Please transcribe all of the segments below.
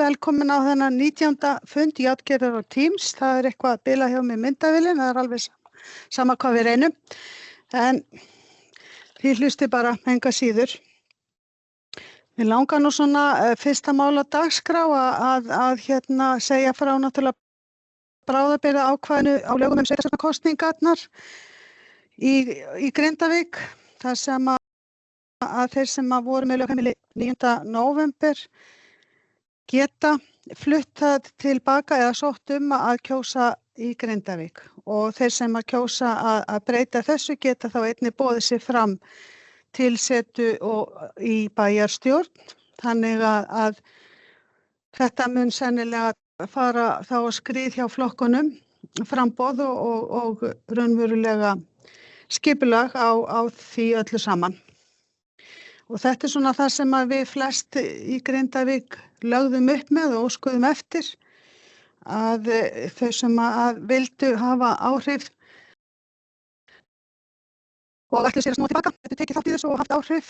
velkomin á þennan 19. fund Játgerðar og Teams. Það er eitthvað að bila hjá mig myndavélin, það er alveg sama hvað við reynum. En þið hlusti bara enga síður. Við langar nú svona fyrsta mál á dagskrá að segja frá náttúrulega bráðabirgða ákvæðinu á lögum sveitarstjórnarkosningarnar í Grindavík, þar sem að þeir sem voru með lögheimili 9. nóvember geta fluttað tilbaka eða sótt að kjósa í Grindavík, og þeir sem að kjósa að breyta þessu geta þá einnig boðið sig fram til setu í bæjarstjórn, þannig að þetta mun sennilega fara þá að skrið hjá flokkunum framboð og raunverulega skipulag á því öllu saman. Og þetta er svona það sem að við flest í Grindavík lögðum upp með og óskuðum eftir, að þau sem að vildu hafa áhrif og ætlu sér að snúa tilbaka, þetta tekið þátt í þessu og haft áhrif.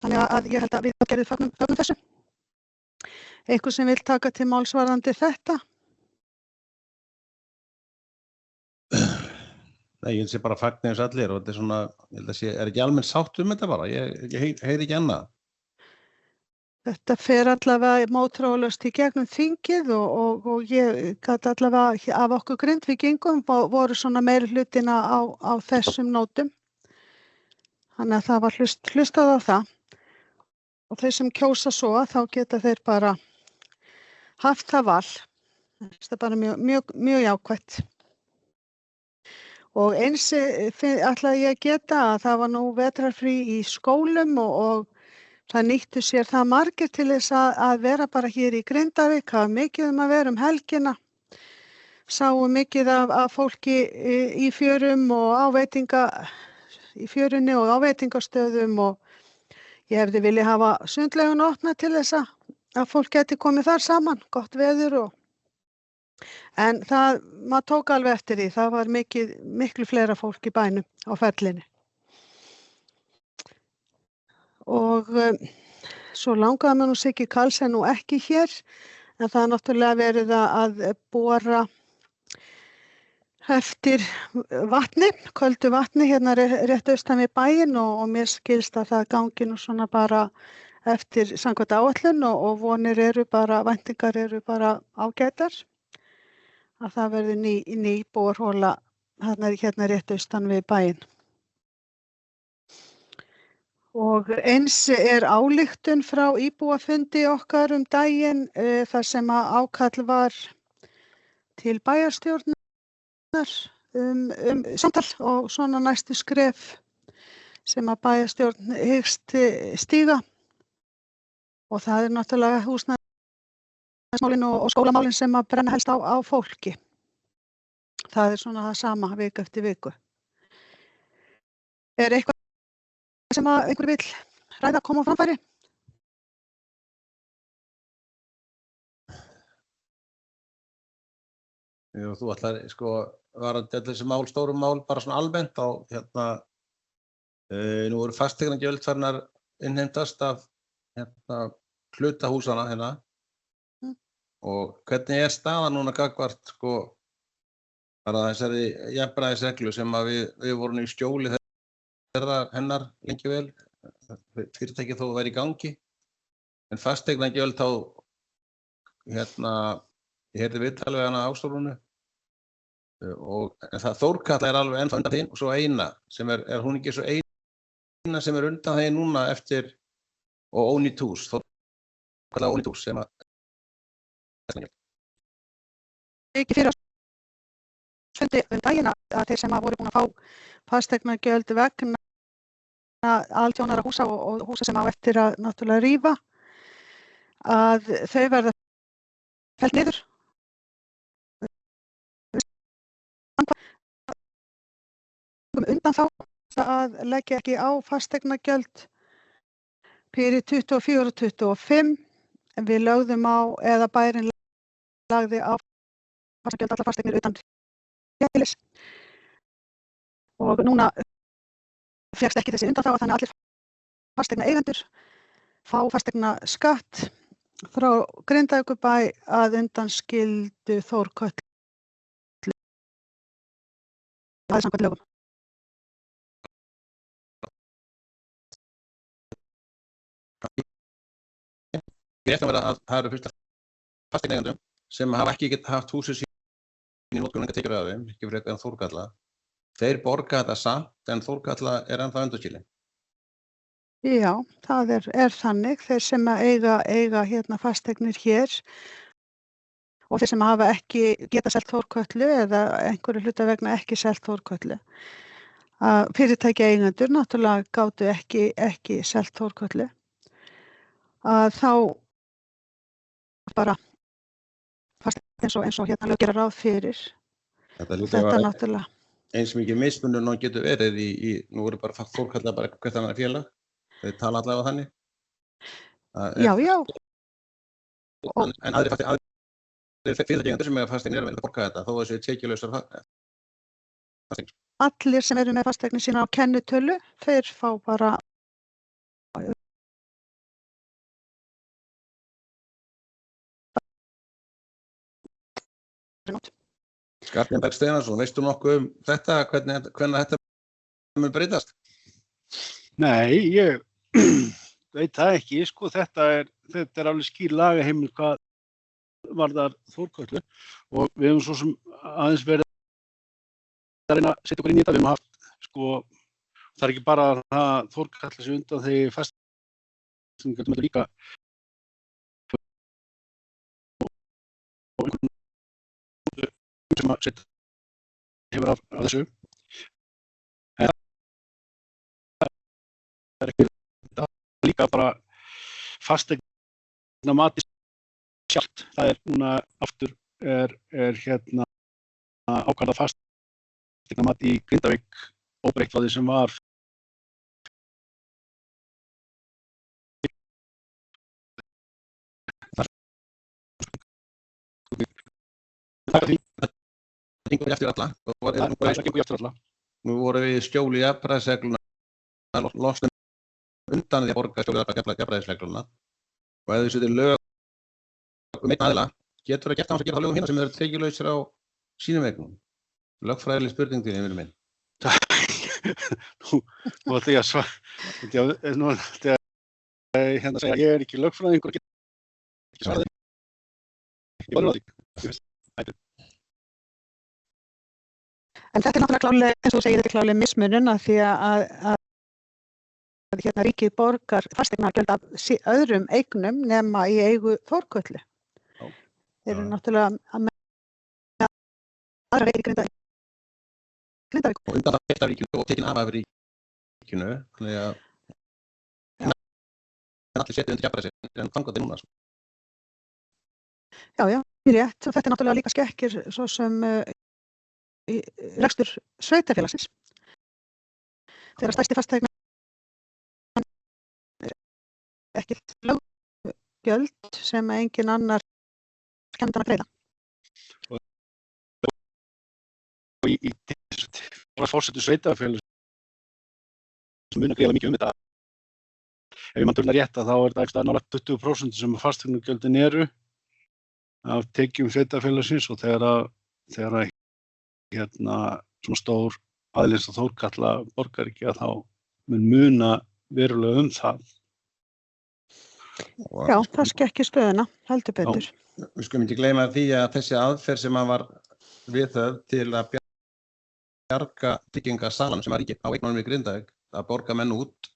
Þannig að ég held að við gerðum fögnum þessu. Eitthvað sem vil taka til máls varðandi þetta? Nei, ég sé bara fagna eins allir og þetta er svona, ég held að sé, er ekki almennt sátt þetta bara? Ég heyri ekki annað. Þetta fer allavega mótþróalaust í gegnum þingið og ég gat allavega af okkur Grindvíkingum voru svona meiri hlutina á þessum nótum. Þannig að það var hlustað á það. Og þeir sem kjósa svo, þá geta þeir bara haft það val. Það er bara mjög jákvætt. Og eins ætlaði ég að geta að það var nú vetrarfrí í skólum og það nýttu sér það margir til þess að vera bara hér í Grindavík, hafa mikið að vera helgina, sáu mikið af fólki í fjörum og í fjörunni og áveitingastöðum, og ég hefði viljað hafa sundlaugun opna til þess að fólk geti komið þar saman, gott veður en maður tók alveg eftir því, það var miklu fleira fólk í bænum á ferlinni. Og svo langaði mér nú Siggi Karlsson nú ekki hér, en það er náttúrulega verið að bora eftir vatni, köldu vatni hérna rétt austan við bæinn, og mér skilst að það gangi nú svona bara eftir samkvæmt áætlun og væntingar eru bara ágætar, að það verði ný borhola hérna rétt austan við bæinn. Og eins er ályktun frá íbúafundi okkar daginn, þar sem ákall var til bæjarstjórnar samtal og svona næstu skref sem að bæjarstjórn hyggst stíga. Og það er náttúrulega húsnæðismálin og skólamálin sem að brenna helst á fólki. Það er svona það sama viku eftir viku. Er eitthvað sem að einhver vill ræða að koma á framfæri? Jú, þú ætlar varðandi þessi stórum mál bara svona almennt á nú eru fasteignagjöld farnar innheimtast af hluta húsana hérna. Og hvernig er staðan núna gagnvart bara þessari jafnræðisreglu sem að við vorum í skjóli hennar lengi vel, fyrirtækið þó væri í gangi, en fasteignagjöld þá ég heyrði viðtal við hana Ástólfunu, en það Þórkatla er alveg ennþá undan þeim, og svo eina sem er hún ekki svo eina sem er undan þeim núna eftir og ónýtt hús, Þórkatla ónýtt hús sem að ekki fyrir fundi daginn að þeir sem voru búin að fá fasteignagjöld vegna altjónara húsa og húsa sem á eftir að náttúrulega rífa, að þau verða felld niður. Undan þá að leggja ekki á fasteignagjöld fyrir 24 og 25, en við lögðum á, eða bærinn lagði á fasteignagjöld allar fasteignir utan þéttbýlis. Og núna fékkst ekki þessi undanþága, þannig að allir fasteignaeigendur fá fasteignaskatt frá Grindavíkurbæ að undanskildu Þórkötlu. Það samkvæmt lögum. Ég ætla að vera að það eru fyrst fasteignaeigendur sem hafa ekki haft húsið sín í notkun enga tekjur af þeim, ekki frekar en Þórkatla. Þeir borga þetta samt en Þórkatla ennþá undanskilin. Já, það er þannig. Þeir sem eiga hérna fasteignir hér og þeir sem hafa ekki geta selt Þórkötlu eða einhverju hluta vegna ekki selt Þórkötlu. Fyrirtæki eigendur náttúrulega gátu ekki selt Þórkötlu. Þá bara fasteign eins og hérna lög gera ráð fyrir. Þetta náttúrulega. Eins mikið mismunur nú getur verið nú eru bara Þórkatla bara hvert annað félag. Þeir tala allavega þannig. Já. En aðrir fyrirtækjendur sem eiga fasteignir eru að borga þetta þó að þessu tekjulausar fasteignir. Allir sem eru með fasteignir sína á kennitölu, þeir fá bara Skarphéðinn Steinarsson, veistu nokkuð þetta, hvernig þetta mun breytast? Nei, ég veit það ekki, sko, þetta er alveg skýr lagaheimild hvað varðar Þórkötlu og við höfum svo sem aðeins verið að reyna að setja okkur inn í þetta, við höfum haft, sko, það er ekki bara að Þórkatla sig undan þegar fasteignaeigendur með líka og einhvern sem að setja hefur af þessu. En það er ekki líka bara fasteignamati sjálft. Það er núna aftur er hérna ákvarða fasteignamati í Grindavík óbreytt frá því sem var Það gengur eftir alla. Nú vorum við í skjóli jafnræðisregluna, losnum undan því að borga skjóli jafnræðisregluna og ef þau setja lög einn aðila, getur það gert að gera það lögum hérna sem eru tekjulausir á sínum eignum. Lögfræðileg spurning til vinur minn. Nú ætla ég að svara, nú ætla ég að segja að ég er ekki lögfræðingur og get ekki svarað því. Ég var því. En þetta er náttúrulega klárlega, eins og þú segir, þetta er klárlega mismunun af því að hérna ríkið borgar fasteignagjöld af öðrum eignum nema í eigu Þórkötlu. Þeir eru náttúrulega með aðra veiði Grindavík. Og undan það fyrsta ríkinu og tekin af ríkinu, þannig að allir setja undir jafnræðisregluna en þangað til núna. Já, rétt. Og þetta er náttúrulega líka skekkir svo sem í rekstur sveitarfélagsins. Þegar stærsti fasteign ekki löggjöld sem engin annar kemur að greiða. Og í fórsetu sveitarfélags sem mun að greiða mikið þetta. Ef ég man tölna rétt þá er þetta nálægt 20% sem fasteignagjöldin eru af tekjum sveitarfélagsins og þegar hérna svona stór aðeins að Þórkatla borgar ekki að þá mun muna verulega það. Já, það skekkir stöðuna, heldur betur. Við skulum ekki gleyma því að þessi aðferð sem var viðhöfð til að bjarga tryggingasalan sem var ríkið á eignunum í Grindavík, að borga menn út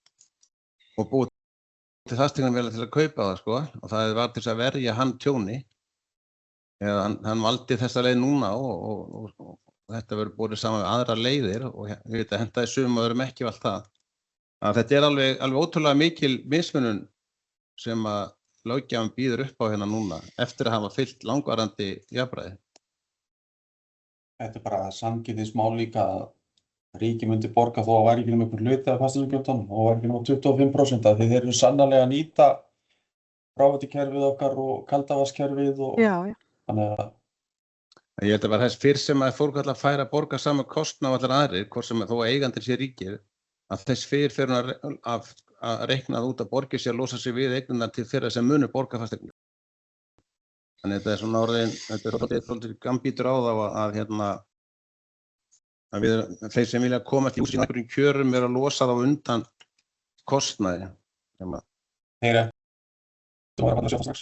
og búið til fasteignamsala til að kaupa það, sko, og það var til að verja hann tjóni. Eða hann valdi þessa leið núna og þetta verður borið saman við aðrar leiðir og ég veit að hentaði sumum og öðrum ekki valt það. Að þetta er alveg ótrúlega mikil mismunun sem að löggjafinn býður upp á hérna núna eftir að hafa fyllt langvarandi jafnræði. Þetta er bara sanngirnismál líka að ríkið myndi borga þó að væri ekki um einhver hluti af fasteignagjöldunum og væri ekki um 25% af því þeir eru sannarlega að nýta fráveitukerfið okkar og kaldavasskerfið og þannig að ég held að var þess fyrr sem að Þórkatla fær að borga sama kostnað af allar aðrir, hvort sem þó að eigandinn sé ríkið, að þess fyrr fer hún af að reikna út að borgi sér að losa sig við eignirnar til þeirra sem munu borga fasteignir. Þannig þetta svona orðin, þetta svolítið gambítur á þá að þeir sem vilja komast í hús í einhverjum kjörum að losa þá undan kostnaði. Þeir þú var að sjá það strax.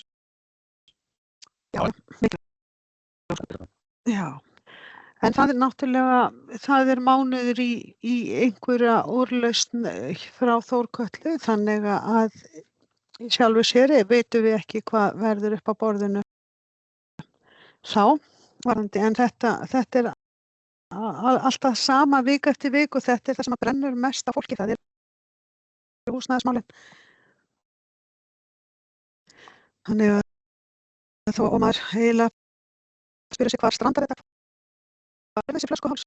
Já, en það náttúrulega, það mánuður í einhverja úrlausn frá Þórkötlu, þannig að í sjálfu sér veitum við ekki hvað verður upp á borðinu þá varðandi, en þetta alltaf sama vik eftir vik og þetta það sem að brennur mest á fólki, það húsnæðismálin. Þannig að þó og maður eiginlega spyrir sig hvað strandar þetta, hvað þessi flöskuháls?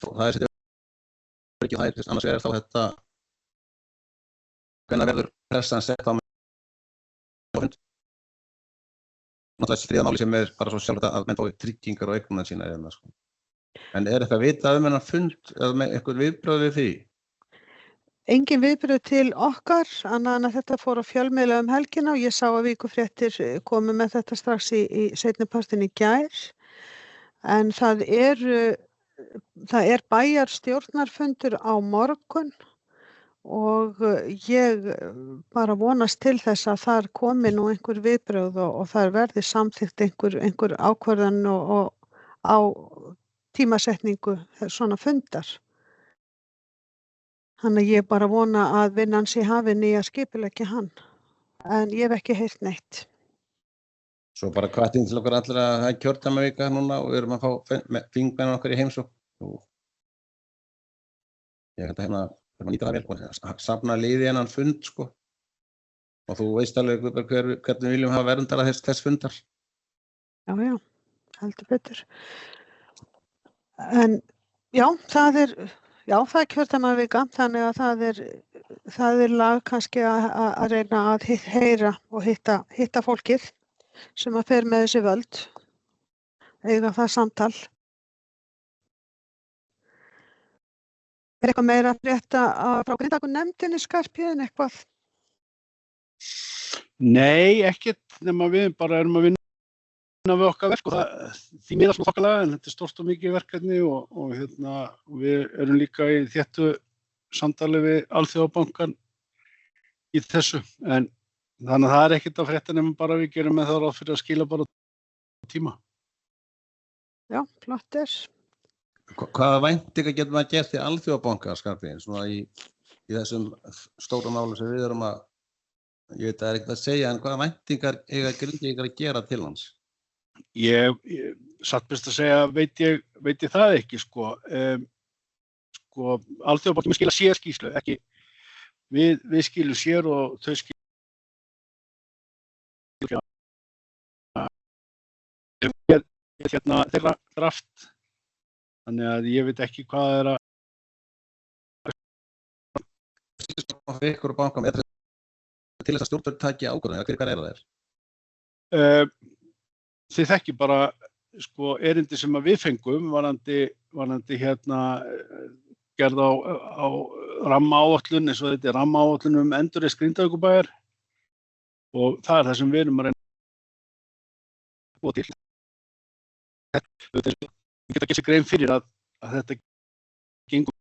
Það ekki það annars þá þetta hvenær verður pressan sett á hund. Náttúrulega stríða máli sem bara svo sjálfsagt að menn fái tryggingar og eignirnar sínar sko. En þetta vitað þennan fund eða með eitthvað viðbrögð við því? Engin viðbrögð til okkar, annað en að þetta fór á fjölmiðla helgina og ég sá að Víkurfréttir komu með þetta strax í seinni partinn í gær. En það er bæjarstjórnarfundur á morgun og ég bara vonast til þess að þar komi nú einhver viðbrögð og þar verði samþykkt einhver ákvörðun og á tímasetningu svona fundar. Þannig ég bara vona að vinnan sé hafin í að skipuleggja hann, en ég hef ekki heyrt neitt. Svo bara hvatning til okkur allir að það er kjördæmavika núna og við erum að fá þingmenn okkar í heimsókn. Ég held að nýta það vel og safna liði hennan fund sko. Og þú veist alveg hvernig við viljum hafa verndara þess fundar. Já, heldur betur. En já, það er kjördæmavika, þannig að það er lag kannski að reyna að heyra og hitta fólkið sem að fer með þessi völd, eiga það samtal. Er eitthvað meira að frétta frá Grindavíkurnefndinni, Skarphéðinn, eitthvað? Nei, ekkert, nema við bara erum að vinna við okkar verk og því miðar svona þokkalega, en þetta er stórt og mikið verkefni og við erum líka í þéttu samtali við Alþjóðabankann í þessu, en þannig að það er ekkert að frétta nema bara við gerum með það ráð fyrir að skila bara tíma. Já, flott er. Hvaða væntingar getur maður gert í Alþjóðabanka, Skarphéðinn, svona í þessum stóra máli sem við erum ég veit að það er ekkert að segja, en hvaða væntingar eiga Grindvíkingar að gera til hans? Ég satt best að segja, veit ég það ekki, sko. Alþjóðabanki skila sér skýrslu, ekki. Við skilum sér og þau skilum þeirra draft. Þannig að ég veit ekki hvað er ykkur og bankam til þess að stjórnvöld taki ákvörðun, hver er það þér? Þið þekki bara sko erindi sem að við fengum varðandi gerð á rammaáætlun, eins og þetta er rammaáætlun endurreisn Grindavíkurbæjar og það er það sem við erum að reyna að búa til. Við getum ekki sér grein fyrir að þetta gengur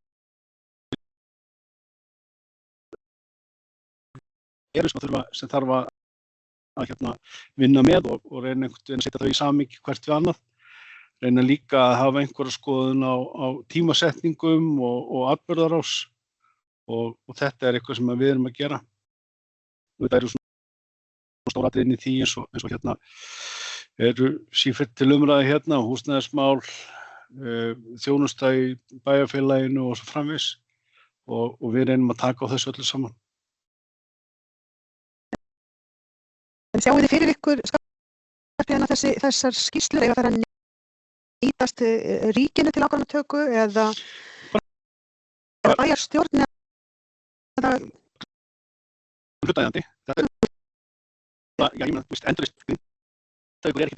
sem þarf að vinna með og reyna einhvern veginn að setja þau í samhengi hvert við annað. Reyna líka að hafa einhverja skoðun á tímasetningum og atburðarás og þetta er eitthvað sem við erum að gera. Þetta eru svona stór atriði inn í því eins og eru sífellt til umræðu húsnæðismál, þjónusta í bæjarfélaginu og svo framvegis og við reynum að taka á þessu öllu saman. Sjáið þið fyrir ykkur, Skarphéðinn, að þessar skýrslur eiga þær að nýtast ríkinu til ákvarðanatöku eða? það bæjarstjórn eða hlutaðeigandi. Þetta já, ég meina, þú veist, endurreisn Grindavíkur ekki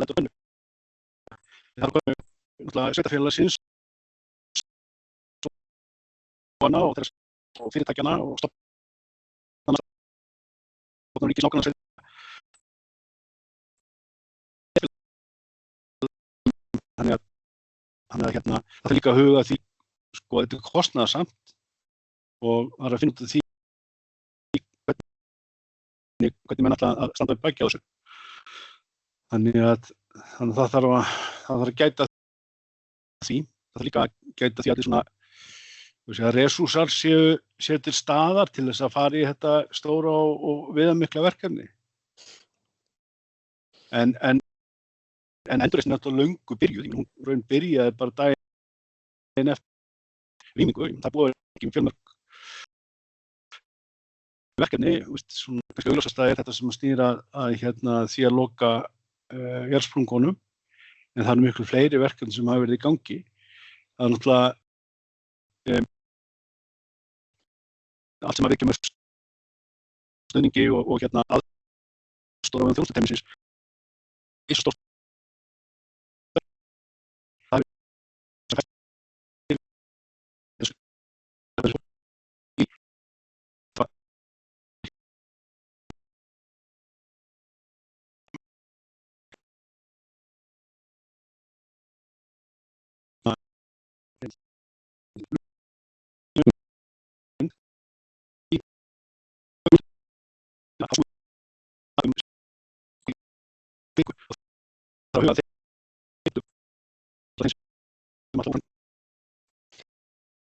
þetta önnu. Það komið náttúrulega sveitarfélagsins og fyrirtækjana og stofnana ríkisnágranna þannig að það þarf líka að huga því sko þetta kostnaðarsamt og það að finna út af því hvernig menn ætla að standa upp baki á þessu. Þannig að það þarf að gæta því. Það þarf líka að gæta því að svona resúrsar séu til staðar til þess að fara í þetta stóra og viðamikla verkefni. En endurreisnin er þetta löngu byrjuð. Hún raun byrjaði bara daginn eftir rýmingu. Það búið ekki fjölmörg verkefni, svona kannski augljósasta þetta sem snýr að því að loka jarðsprungunum, en það eru miklu fleiri verkefni sem hafa verið í gangi. Það er náttúrulega allt sem að virkja með stuðningi og aðstoð á þjónustuteymisins er svo stórt.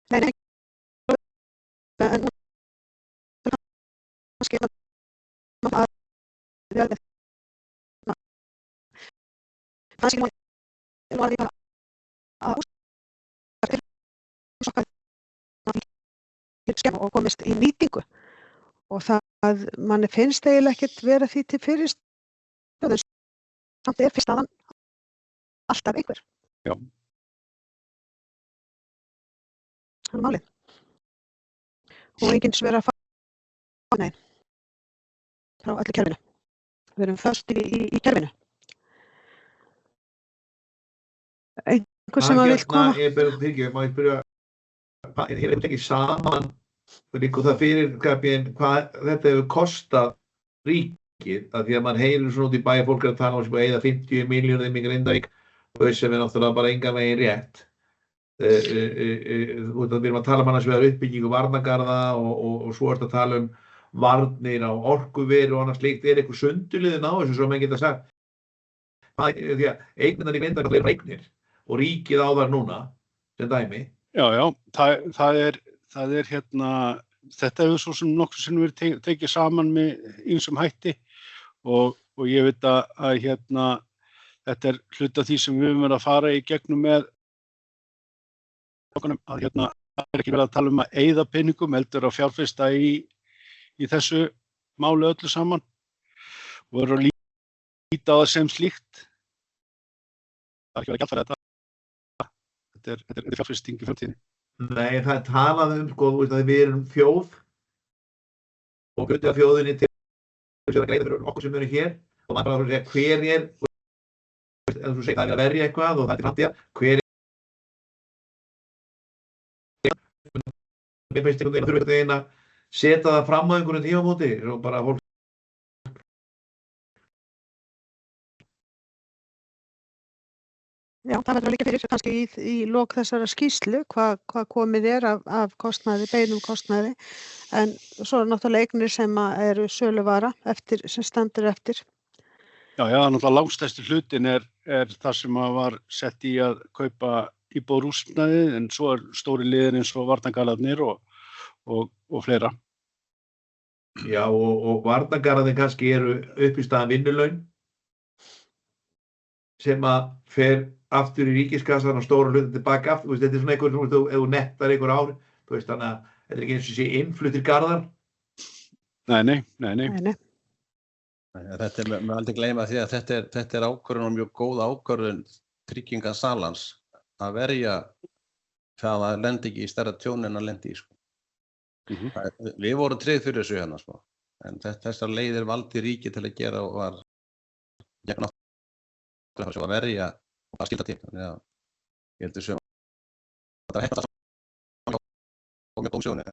Nei, kannski og komist í nýtingu og það manni finnst eiginlega ekkert vera því til fyrirstöðu samt fyrst staðan alltaf einhver. Já. Það málið. Og enginn svör að fá nei frá öllu kerfinu. Við erum föst í kerfinu. Einhver sem að vill koma. Ég hefur tekið saman og það fyrir hvað þetta hefur kostað ríkið, að því að mann heyrir svona út í bæja fólk að tala sem að eyða 50 milljónum í Grindavík og sem er náttúrulega bara engan veginn rétt. Við erum að tala annars vegar uppbyggingu varnargarða og svo er þetta að tala varnir á orkuveru og annars slíkt. Er eitthvað sundurliðin á þessu sem menn geta sagt? Því að eignirnar í Grindavík eru eignir og ríkið á þar núna sem dæmi. Já, það er þetta hefur svo sem nokkur sinnum verið tekið saman með ýmsum hætti og ég veit að þetta er hluti af því sem við höfum verið að fara í gegnum með að það er ekki verið að tala um að eyða peningum, heldur að fjárfesta í þessu máli öllu saman og verður að líta á það sem slíkt. Það er ekki verið að gjaldfæra þetta. Þetta er fjárfesting í framtíðinni. Nei, það er talað að við erum þjóð og hluti af þjóðinni til að greiða fyrir okkur sem eru hér og maður bara að segja hver er, eða þú segir það er að verja eitthvað og það er framtíðar, hver mér finnst einhvern veginn að setja það fram á einhverjum tímamóti og bara fólk. Já, það verður líka fyrir kannski í lok þessara skýrslu hvað komið er af kostnaði, beinum kostnaði, en svo er náttúrulega eignir sem eru söluvara sem stendur eftir. Já, náttúrulega langstærsti hlutin er það sem var sett í að kaupa íbúðarhúsnæði, en svo er stóri liðir eins og varnargarðarnir og fleira. Já, og varnargarðarnir kannski eru upp í staðan vinnulaun sem að fer aftur í ríkiskassan og stóra hlutin tilbaka aftur. Þetta er svona einhver, ef þú nettar einhver ár, þannig að þetta er ekki eins og sé innfluttir garðar. Nei. Þetta er með aldrei gleyma því að þetta er ákvörðun og mjög góð ákvörðun tryggingasalans að verja það að lendi ekki í stærra tjón en að lendi í, sko. Við vorum tryggð fyrir þessu hérna, sko. En þessar leiðir valdi ríki til að gera og var gegn náttúrulega sem að verja og að skilta til. Þannig að ég heldur sem að það heimast að og með dómsjónu.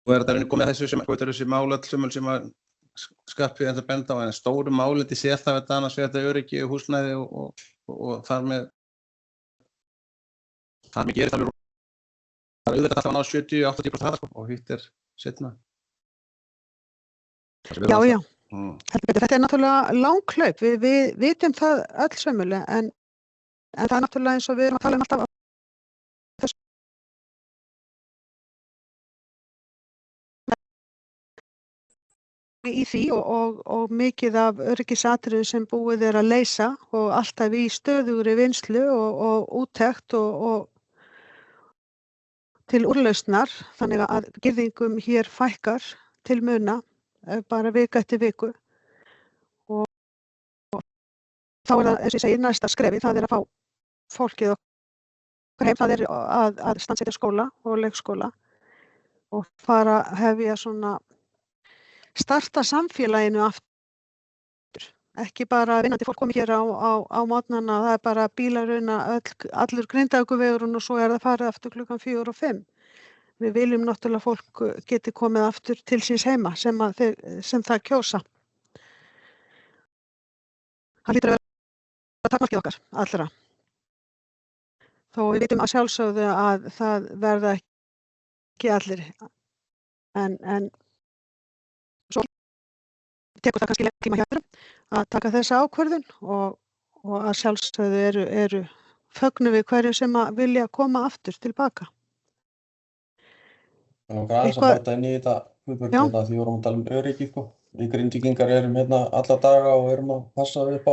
Og þetta komið að þessu sem þessi málöll sem að Skarphéðinn þetta benda á, en stóru málindi sé alltaf þetta annars við þetta öryggi og húsnæði og þar með gerist alveg það auðvitað alltaf að ná 70-80% hraða, sko, og hitt seinna. Já. Þetta náttúrulega langhlaup. Við vitum það öll sömulega, en það náttúrulega eins og við erum að tala alltaf í því og mikið af öryggisatriðum sem búið að leysa og alltaf í stöðugri vinnslu og úttekt og til úrlausnar, þannig að girðingum hér fækkar til muna bara viku eftir viku og þá það, eins og ég segi, næsta skrefi, það að fá fólkið okkar heim, það að standsetja skóla og leikskóla og fara að hefja svona starta samfélaginu aftur, ekki bara vinnandi fólk komið hér á morgnana, það bara bílaruna, allur Grindavíkurvegurinn og svo það farið aftur klukkan 4 og 5. Við viljum náttúrulega fólk geti komið aftur til síns heima sem það kjósa. Það hlýtur að vera takmarkið okkar allra. Þó við vitum að sjálfsögðu að það verða ekki allir, en svo tekur það kannski lengi tíma hjá öðrum að taka þessa ákvörðun og að sjálfsögðu eru fögnum við hverju sem að vilja koma aftur tilbaka. Það er aðeins að bæta inn í þetta, Guðbjörg, því við vorum að tala um öryggi, sko. Við Grindvíkingar erum hérna alla daga og erum að passa upp á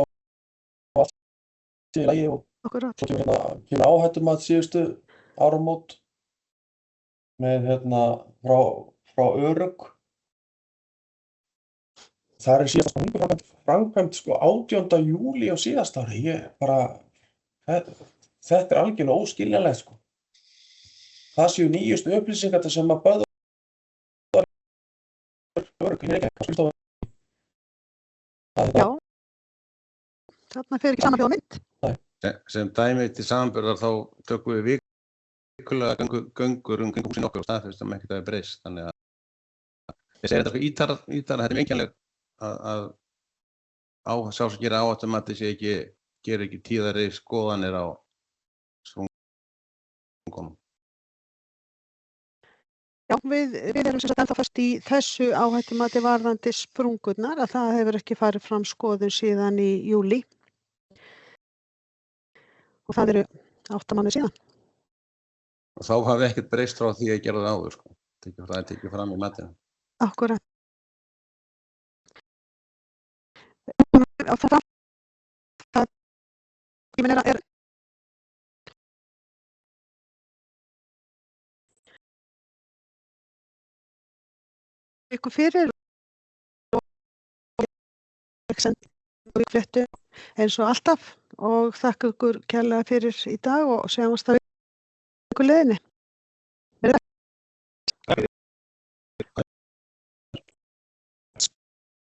allt í lagi og svo kemur áhættumat síðustu áramót með frá Örugg. Það síðast framkvæmt sko 18. júlí á síðast ári. Þetta algjörlega óskiljanlegt, sko. Það séu nýjustu upplýsingar sem að Böðvar Örugg í Reykjavík. Já, þarna fer ekki saman hljóða mynd. Sem dæmi til samanburðar þá tökum við vikulega göngur kring húsin okkar og staðfest að ekkert hafi breyst. Þannig að ég segir þetta fyrir Ítala, þetta einkennileg að sá sem gera áhættumati gerir ekki tíðari skoðanir á sprungunum. Já, við erum sem sagt ennþá fast í þessu áhættumati varðandi sprungurnar, að það hefur ekki farið fram skoðun síðan í júlí. Og það eru 8 mánuðir síðan. Og þá hafi ekkert breyst frá því að gera það áður, sko. Það er tekið fram í matinu. Akkúrat. Ég meina ykkur fyrir og fréttu eins og alltaf og þakka ykkur kærlega fyrir í dag og sjáumst á ykkur leiðinni.